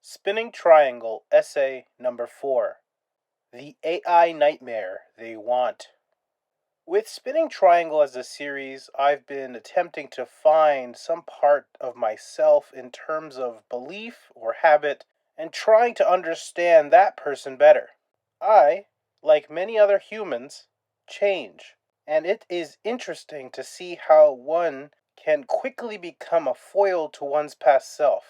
Spinning Triangle, Essay Number 4. The AI Nightmare They Want. With Spinning Triangle as a series, I've been attempting to find some part of myself in terms of belief or habit and trying to understand that person better. I, like many other humans, change, and it is interesting to see how one can quickly become a foil to one's past self.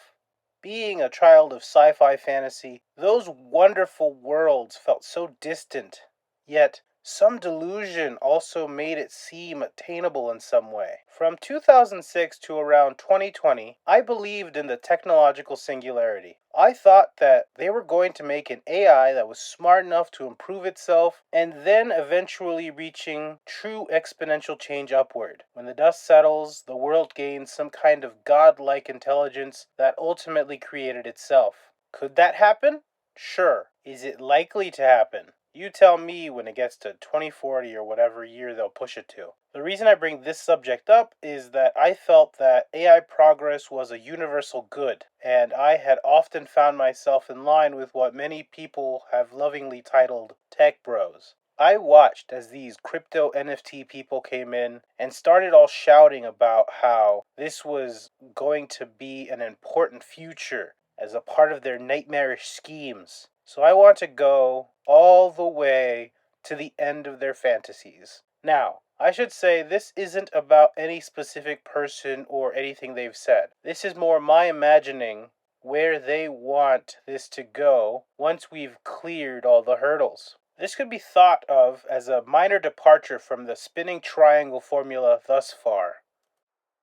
Being a child of sci fi fantasy, those wonderful worlds felt so distant, yet some delusion also made it seem attainable in some way. From 2006 to around 2020, I believed in the technological singularity. I thought that they were going to make an AI that was smart enough to improve itself and then eventually reaching true exponential change upward. When the dust settles, the world gains some kind of godlike intelligence that ultimately created itself. Could that happen? Sure. Is it likely to happen? You tell me when it gets to 2040 or whatever year they'll push it to. The reason I bring this subject up is that I felt that AI progress was a universal good, and I had often found myself in line with what many people have lovingly titled tech bros. I watched as these crypto NFT people came in and started all shouting about how this was going to be an important future as a part of their nightmarish schemes. So I want to go all the way to the end of their fantasies. Now, I should say this isn't about any specific person or anything they've said. This is more my imagining where they want this to go once we've cleared all the hurdles. This could be thought of as a minor departure from the spinning triangle formula thus far.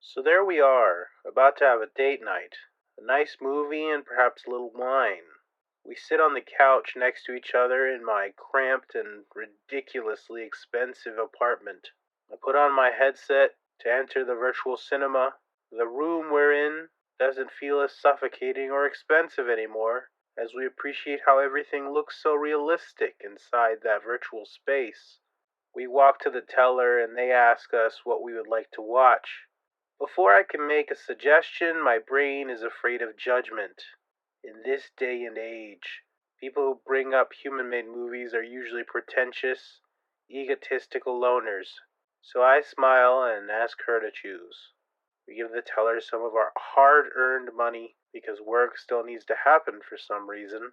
So there we are, about to have a date night. A nice movie and perhaps a little wine. We sit on the couch next to each other in my cramped and ridiculously expensive apartment. I put on my headset to enter the virtual cinema. The room we're in doesn't feel as suffocating or expensive anymore, as we appreciate how everything looks so realistic inside that virtual space. We walk to the teller and they ask us what we would like to watch. Before I can make a suggestion, my brain is afraid of judgment. In this day and age, people who bring up human-made movies are usually pretentious, egotistical loners. So I smile and ask her to choose. We give the teller some of our hard-earned money because work still needs to happen for some reason,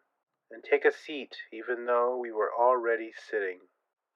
and take a seat even though we were already sitting.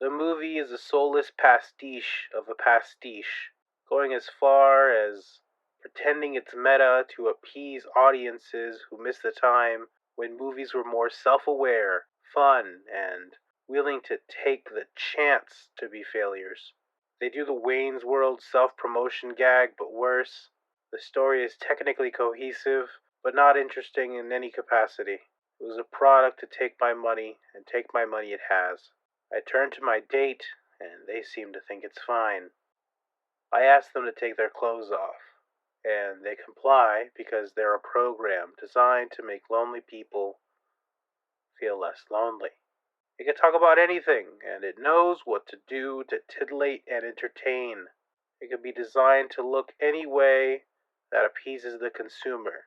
The movie is a soulless pastiche of a pastiche, going as far as pretending it's meta to appease audiences who miss the time when movies were more self-aware, fun, and willing to take the chance to be failures. They do the Wayne's World self-promotion gag, but worse. The story is technically cohesive, but not interesting in any capacity. It was a product to take my money, and take my money it has. I turn to my date, and they seem to think it's fine. I ask them to take their clothes off, and they comply because they're a program designed to make lonely people feel less lonely. It can talk about anything, and it knows what to do to titillate and entertain. It can be designed to look any way that appeases the consumer,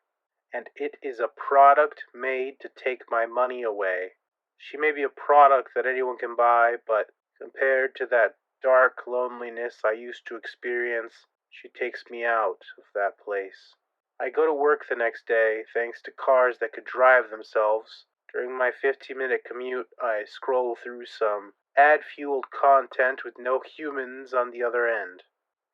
and it is a product made to take my money away. She may be a product that anyone can buy, but compared to that dark loneliness I used to experience, she takes me out of that place. I go to work the next day thanks to cars that could drive themselves. During my 15-minute commute, I scroll through some ad-fueled content with no humans on the other end.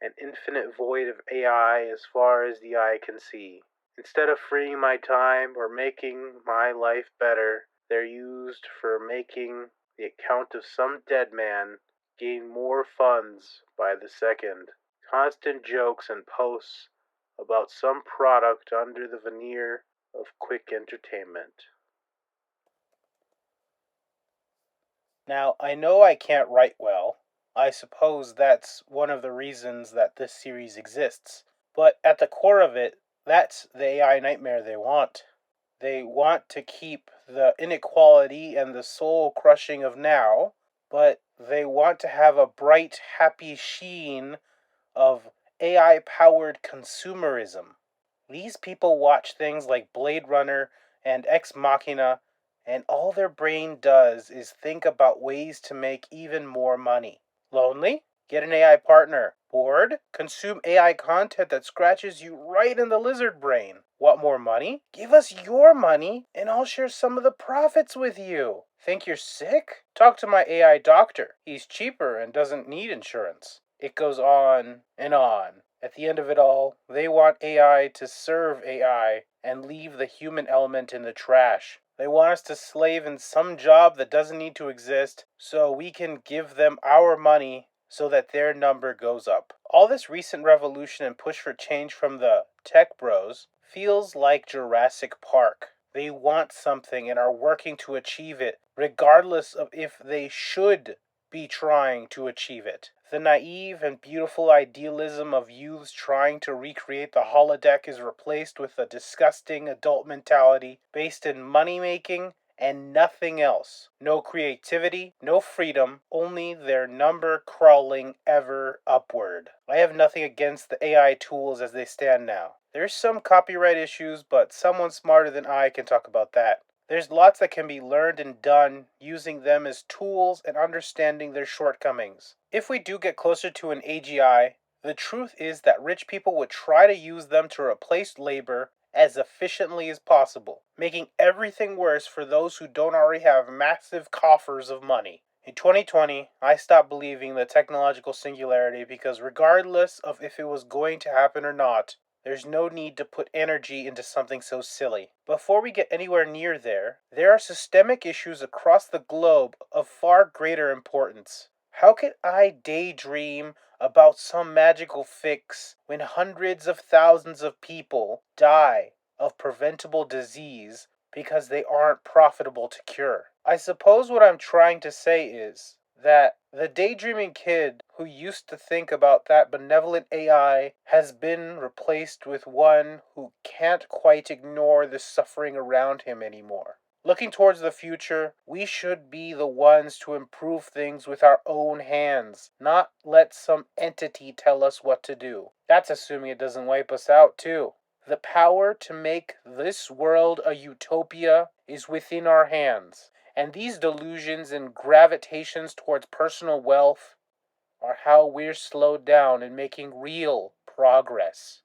An infinite void of AI as far as the eye can see. Instead of freeing my time or making my life better, they're used for making the account of some dead man gain more funds by the second. Constant jokes and posts about some product under the veneer of quick entertainment. Now, I know I can't write well. I suppose that's one of the reasons that this series exists. But at the core of it, that's the AI nightmare they want. They want to keep the inequality and the soul crushing of now, but they want to have a bright, happy sheen of AI powered consumerism. These people watch things like Blade Runner and ex machina, and all their brain does is think about ways to make even more money. Lonely? Get an AI partner. Bored? Consume AI content that scratches you right in the lizard brain. Want more money? Give us your money and I'll share some of the profits with you. Think you're sick? Talk to my AI doctor. He's cheaper and doesn't need insurance. It goes on and on. At the end of it all, they want AI to serve AI and leave the human element in the trash. They want us to slave in some job that doesn't need to exist so we can give them our money so that their number goes up. All this recent revolution and push for change from the tech bros feels like Jurassic Park. They want something and are working to achieve it, regardless of if they should be trying to achieve it. The naive and beautiful idealism of youths trying to recreate the holodeck is replaced with a disgusting adult mentality based in money making and nothing else. No creativity, no freedom, only their number crawling ever upward. I have nothing against the AI tools as they stand now. There's some copyright issues, but someone smarter than I can talk about that. There's lots that can be learned and done using them as tools and understanding their shortcomings. If we do get closer to an AGI, the truth is that rich people would try to use them to replace labor as efficiently as possible, making everything worse for those who don't already have massive coffers of money. In 2020, I stopped believing the technological singularity because regardless of if it was going to happen or not, there's no need to put energy into something so silly. Before we get anywhere near there are systemic issues across the globe of far greater importance. How could I daydream about some magical fix when hundreds of thousands of people die of preventable disease because they aren't profitable to cure? I suppose what I'm trying to say is that the daydreaming kid who used to think about that benevolent AI has been replaced with one who can't quite ignore the suffering around him anymore. Looking towards the future, we should be the ones to improve things with our own hands, not let some entity tell us what to do. That's assuming it doesn't wipe us out, too. The power to make this world a utopia is within our hands, and these delusions and gravitations towards personal wealth are how we're slowed down in making real progress.